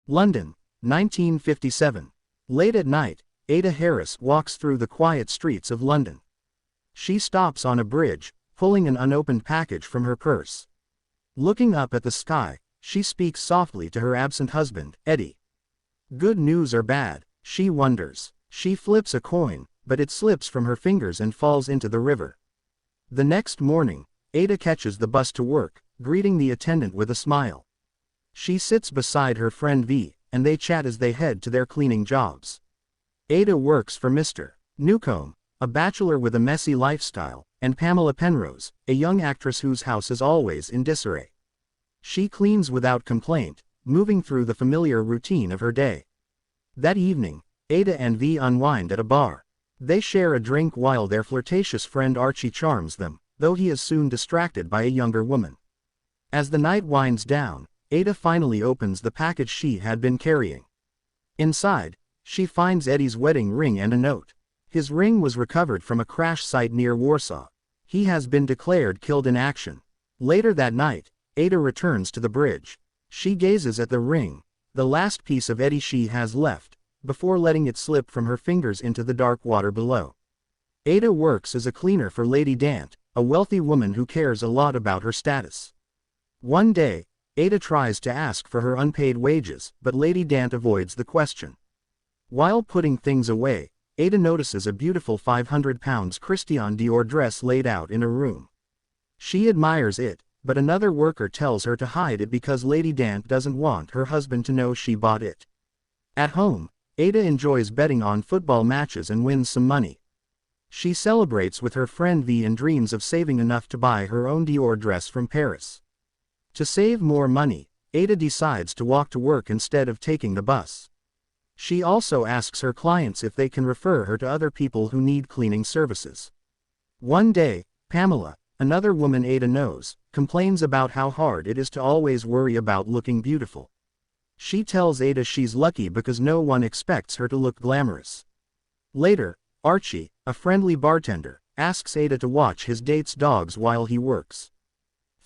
London, 1957. Late at night, Ada Harris walks through the quiet streets of London. She stops on a bridge, pulling an unopened package from her purse. Looking up at the sky, she speaks softly to her absent husband, Eddie. Good news or bad, she wonders. She flips a coin, but it slips from her fingers and falls into the river. The next morning, Ada catches the bus to work, greeting the attendant with a smile. She sits beside her friend V, and they chat as they head to their cleaning jobs. Ada works for Mr. Newcomb, a bachelor with a messy lifestyle, and Pamela Penrose, a young actress whose house is always in disarray. She cleans without complaint, moving through the familiar routine of her day. That evening, Ada and V unwind at a bar. They share a drink while their flirtatious friend Archie charms them, though he is soon distracted by a younger woman. As the night winds down, Ada finally opens the package she had been carrying. Inside, she finds Eddie's wedding ring and a note. His ring was recovered from a crash site near Warsaw. He has been declared killed in action. Later that night, Ada returns to the bridge. She gazes at the ring, the last piece of Eddie she has left, before letting it slip from her fingers into the dark water below. Ada works as a cleaner for Lady Dant, a wealthy woman who cares a lot about her status. One day, Ada tries to ask for her unpaid wages, but Lady Dant avoids the question. While putting things away, Ada notices a beautiful £500 Christian Dior dress laid out in a room. She admires it, but another worker tells her to hide it because Lady Dant doesn't want her husband to know she bought it. At home, Ada enjoys betting on football matches and wins some money. She celebrates with her friend V and dreams of saving enough to buy her own Dior dress from Paris. To save more money, Ada decides to walk to work instead of taking the bus. She also asks her clients if they can refer her to other people who need cleaning services. One day, Pamela, another woman Ada knows, complains about how hard it is to always worry about looking beautiful. She tells Ada she's lucky because no one expects her to look glamorous. Later, Archie, a friendly bartender, asks Ada to watch his date's dogs while he works.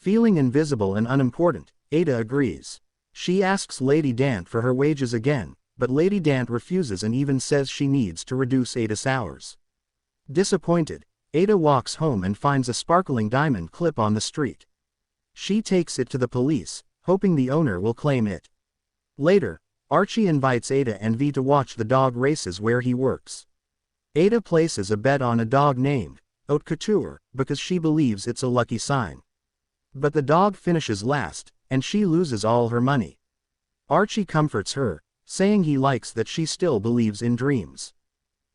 Feeling invisible and unimportant, Ada agrees. She asks Lady Dant for her wages again, but Lady Dant refuses and even says she needs to reduce Ada's hours. Disappointed, Ada walks home and finds a sparkling diamond clip on the street. She takes it to the police, hoping the owner will claim it. Later, Archie invites Ada and V to watch the dog races where he works. Ada places a bet on a dog named Haute Couture because she believes it's a lucky sign. But the dog finishes last, and she loses all her money. Archie comforts her, saying he likes that she still believes in dreams.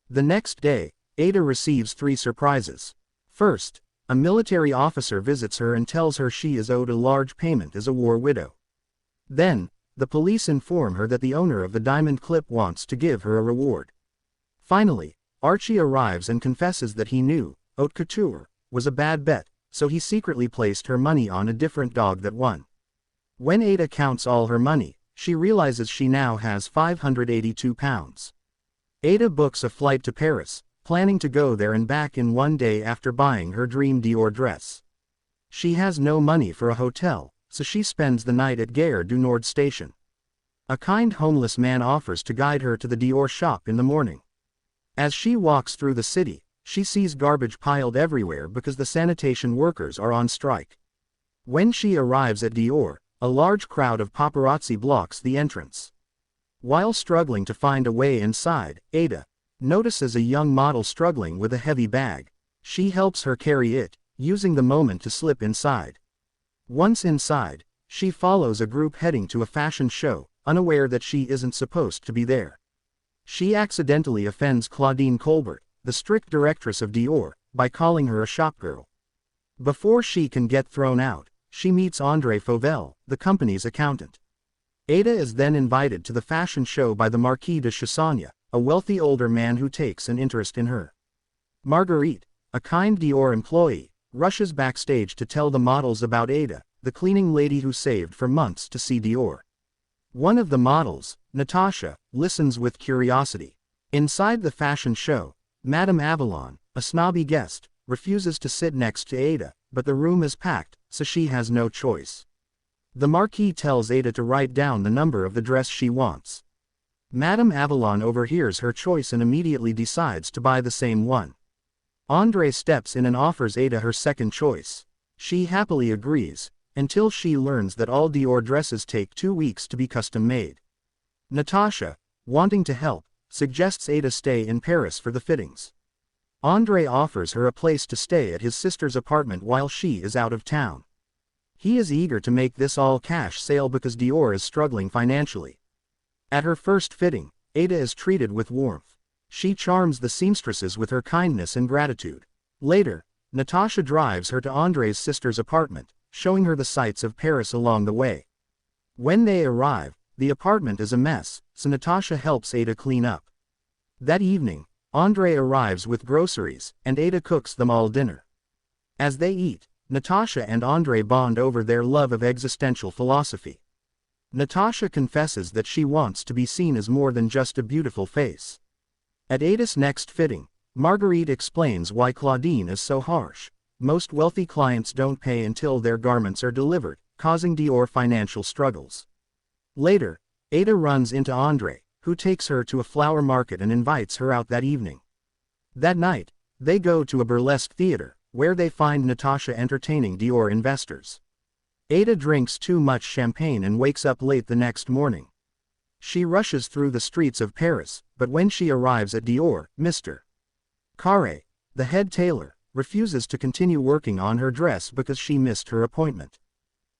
The next day, Ada receives 3 surprises. First, a military officer visits her and tells her she is owed a large payment as a war widow. Then, the police inform her that the owner of the diamond clip wants to give her a reward. Finally, Archie arrives and confesses that he knew Haute Couture was a bad bet, so he secretly placed her money on a different dog that won. When Ada counts all her money, she realizes she now has £582. Ada books a flight to Paris, planning to go there and back in one day after buying her dream Dior dress. She has no money for a hotel, so she spends the night at Gare du Nord station. A kind homeless man offers to guide her to the Dior shop in the morning. As she walks through the city, she sees garbage piled everywhere because the sanitation workers are on strike. When she arrives at Dior, a large crowd of paparazzi blocks the entrance. While struggling to find a way inside, Ada notices a young model struggling with a heavy bag. She helps her carry it, using the moment to slip inside. Once inside, she follows a group heading to a fashion show, unaware that she isn't supposed to be there. She accidentally offends Claudine Colbert, the strict directress of Dior, by calling her a shopgirl. Before she can get thrown out, she meets André Fauvel, the company's accountant. Ada is then invited to the fashion show by the Marquis de Chassagne, a wealthy older man who takes an interest in her. Marguerite, a kind Dior employee, rushes backstage to tell the models about Ada, the cleaning lady who saved for months to see Dior. One of the models, Natasha, listens with curiosity. Inside the fashion show, Madame Avalon, a snobby guest, refuses to sit next to Ada, but the room is packed, so she has no choice. The Marquis tells Ada to write down the number of the dress she wants. Madame Avalon overhears her choice and immediately decides to buy the same one. André steps in and offers Ada her second choice. She happily agrees, until she learns that all Dior dresses take 2 weeks to be custom-made. Natasha, wanting to help, suggests Ada stay in Paris for the fittings. André offers her a place to stay at his sister's apartment while she is out of town. He is eager to make this all-cash sale because Dior is struggling financially. At her first fitting, Ada is treated with warmth. She charms the seamstresses with her kindness and gratitude. Later, Natasha drives her to André's sister's apartment, showing her the sights of Paris along the way. When they arrive, the apartment is a mess, so Natasha helps Ada clean up. That evening, André arrives with groceries, and Ada cooks them all dinner. As they eat, Natasha and André bond over their love of existential philosophy. Natasha confesses that she wants to be seen as more than just a beautiful face. At Ada's next fitting, Marguerite explains why Claudine is so harsh. Most wealthy clients don't pay until their garments are delivered, causing Dior financial struggles. Later, Ada runs into André, who takes her to a flower market and invites her out that evening. That night, they go to a burlesque theater, where they find Natasha entertaining Dior investors. Ada drinks too much champagne and wakes up late the next morning. She rushes through the streets of Paris, but when she arrives at Dior, Mr. Carré, the head tailor, refuses to continue working on her dress because she missed her appointment.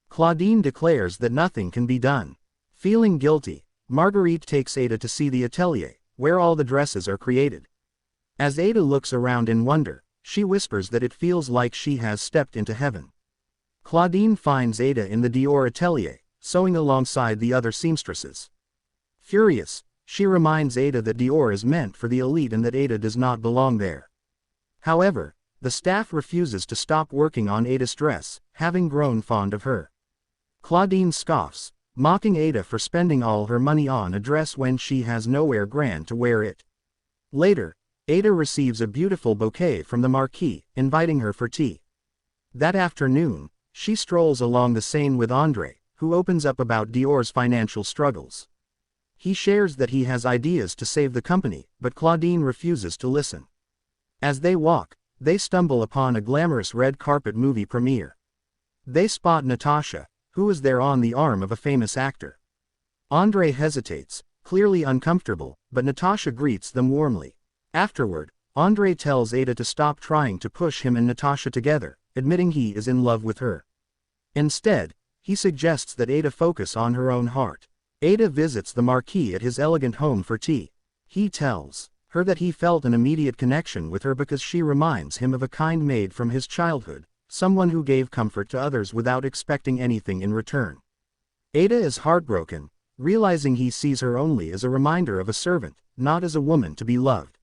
Claudine declares that nothing can be done. Feeling guilty, Marguerite takes Ada to see the atelier, where all the dresses are created. As Ada looks around in wonder, she whispers that it feels like she has stepped into heaven. Claudine finds Ada in the Dior atelier, sewing alongside the other seamstresses. Furious, she reminds Ada that Dior is meant for the elite and that Ada does not belong there. However, the staff refuses to stop working on Ada's dress, having grown fond of her. Claudine scoffs, mocking Ada for spending all her money on a dress when she has nowhere grand to wear it. Later, Ada receives a beautiful bouquet from the Marquis, inviting her for tea. That afternoon, she strolls along the Seine with André, who opens up about Dior's financial struggles. He shares that he has ideas to save the company, but Claudine refuses to listen. As they walk, they stumble upon a glamorous red carpet movie premiere. They spot Natasha, who is there on the arm of a famous actor. André hesitates, clearly uncomfortable, but Natasha greets them warmly. Afterward, André tells Ada to stop trying to push him and Natasha together, admitting he is in love with her. Instead, he suggests that Ada focus on her own heart. Ada visits the Marquis at his elegant home for tea. He tells her that he felt an immediate connection with her because she reminds him of a kind maid from his childhood, someone who gave comfort to others without expecting anything in return. Ada is heartbroken, realizing he sees her only as a reminder of a servant, not as a woman to be loved.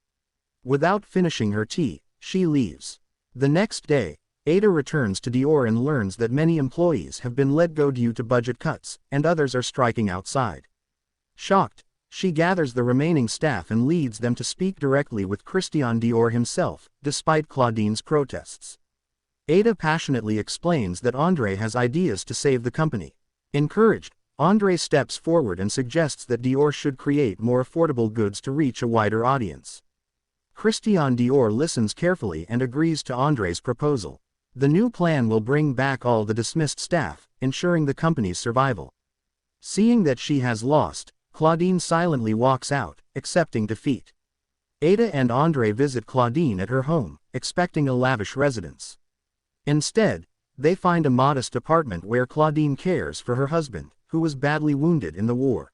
Without finishing her tea, she leaves. The next day, Ada returns to Dior and learns that many employees have been let go due to budget cuts, and others are striking outside. Shocked, she gathers the remaining staff and leads them to speak directly with Christian Dior himself, despite Claudine's protests. Ada passionately explains that André has ideas to save the company. Encouraged, André steps forward and suggests that Dior should create more affordable goods to reach a wider audience. Christian Dior listens carefully and agrees to André's proposal. The new plan will bring back all the dismissed staff, ensuring the company's survival. Seeing that she has lost, Claudine silently walks out, accepting defeat. Ada and André visit Claudine at her home, expecting a lavish residence. Instead, they find a modest apartment where Claudine cares for her husband, who was badly wounded in the war.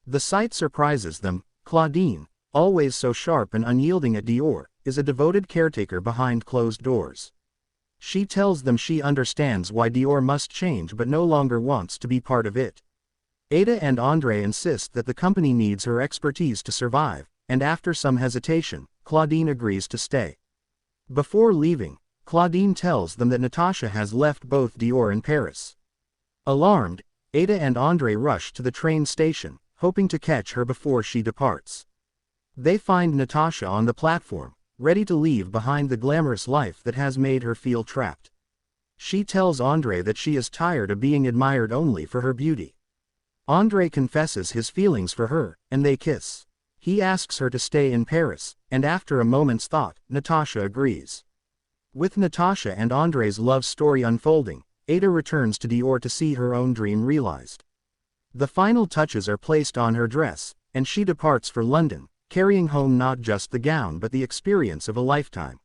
The sight surprises them. Claudine, always so sharp and unyielding at Dior, is a devoted caretaker behind closed doors. She tells them she understands why Dior must change but no longer wants to be part of it. Ada and André insist that the company needs her expertise to survive, and after some hesitation, Claudine agrees to stay. Before leaving, Claudine tells them that Natasha has left both Dior and Paris. Alarmed, Ada and André rush to the train station, hoping to catch her before she departs. They find Natasha on the platform, ready to leave behind the glamorous life that has made her feel trapped. She tells Andre that she is tired of being admired only for her beauty. Andre confesses his feelings for her, and they kiss. He asks her to stay in Paris, and after a moment's thought, Natasha agrees. With Natasha and Andre's love story unfolding, Ada returns to Dior to see her own dream realized. The final touches are placed on her dress, and she departs for London, carrying home not just the gown but the experience of a lifetime.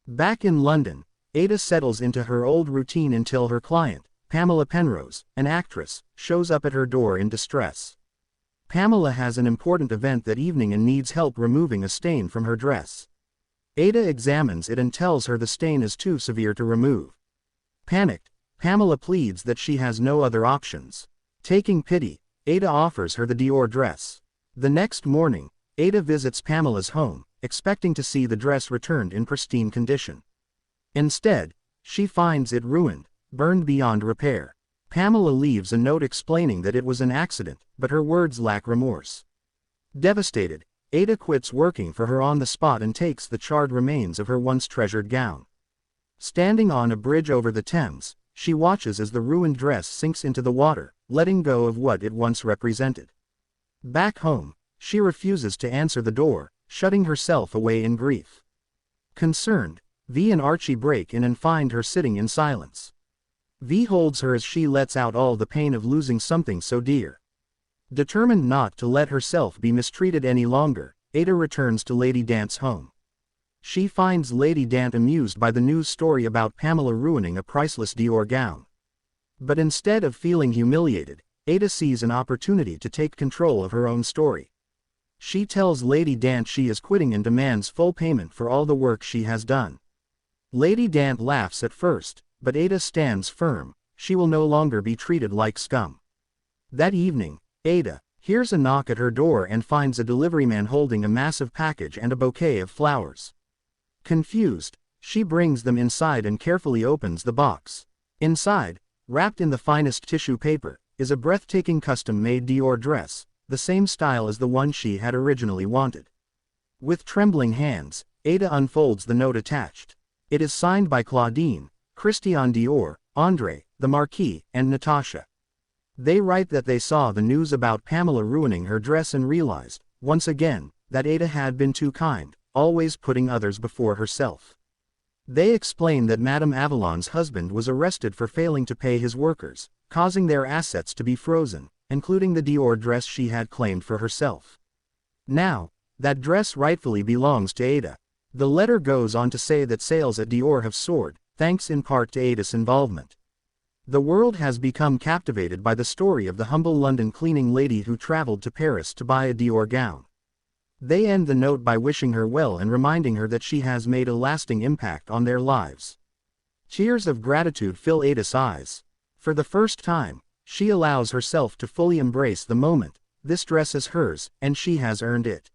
Back in London, Ada settles into her old routine until her client, Pamela Penrose, an actress, shows up at her door in distress. Pamela has an important event that evening and needs help removing a stain from her dress. Ada examines it and tells her the stain is too severe to remove. Panicked, Pamela pleads that she has no other options. Taking pity, Ada offers her the Dior dress. The next morning, Ada visits Pamela's home, expecting to see the dress returned in pristine condition. Instead, she finds it ruined, burned beyond repair. Pamela leaves a note explaining that it was an accident, but her words lack remorse. Devastated, Ada quits working for her on the spot and takes the charred remains of her once treasured gown. Standing on a bridge over the Thames, she watches as the ruined dress sinks into the water, letting go of what it once represented. Back home, she refuses to answer the door, shutting herself away in grief. Concerned, Vi and Archie break in and find her sitting in silence. Vi holds her as she lets out all the pain of losing something so dear. Determined not to let herself be mistreated any longer, Ada returns to Lady Dant's home. She finds Lady Dant amused by the news story about Pamela ruining a priceless Dior gown. But instead of feeling humiliated, Ada sees an opportunity to take control of her own story. She tells Lady Dant she is quitting and demands full payment for all the work she has done. Lady Dant laughs at first, but Ada stands firm. She will no longer be treated like scum. That evening, Ada hears a knock at her door and finds a deliveryman holding a massive package and a bouquet of flowers. Confused, she brings them inside and carefully opens the box. Inside, wrapped in the finest tissue paper, is a breathtaking custom-made Dior dress, the same style as the one she had originally wanted. With trembling hands, Ada unfolds the note attached. It is signed by Claudine, Christian Dior, Andre, the Marquis, and Natasha. They write that they saw the news about Pamela ruining her dress and realized, once again, that Ada had been too kind, always putting others before herself. They explain that Madame Avalon's husband was arrested for failing to pay his workers, causing their assets to be frozen, including the Dior dress she had claimed for herself. Now, that dress rightfully belongs to Ada. The letter goes on to say that sales at Dior have soared, thanks in part to Ada's involvement. The world has become captivated by the story of the humble London cleaning lady who traveled to Paris to buy a Dior gown. They end the note by wishing her well and reminding her that she has made a lasting impact on their lives. Tears of gratitude fill Ada's eyes. For the first time, she allows herself to fully embrace the moment. This dress is hers, and she has earned it.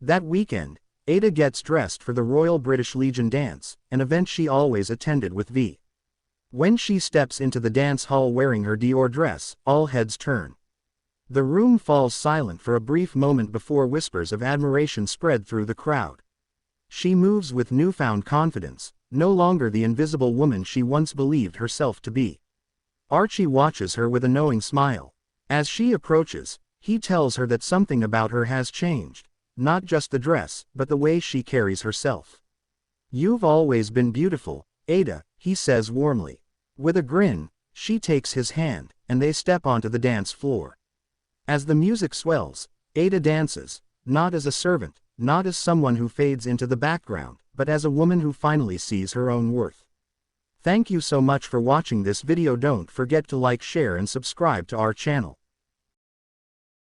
That weekend, Ada gets dressed for the Royal British Legion dance, an event she always attended with Vi. When she steps into the dance hall wearing her Dior dress, all heads turn. The room falls silent for a brief moment before whispers of admiration spread through the crowd. She moves with newfound confidence, no longer the invisible woman she once believed herself to be. Archie watches her with a knowing smile. As she approaches, he tells her that something about her has changed, not just the dress, but the way she carries herself. "You've always been beautiful, Ada," he says warmly. With a grin, she takes his hand, and they step onto the dance floor. As the music swells, Ada dances, not as a servant, not as someone who fades into the background, but as a woman who finally sees her own worth. Thank you so much for watching this video. Don't forget to like, share and subscribe to our channel.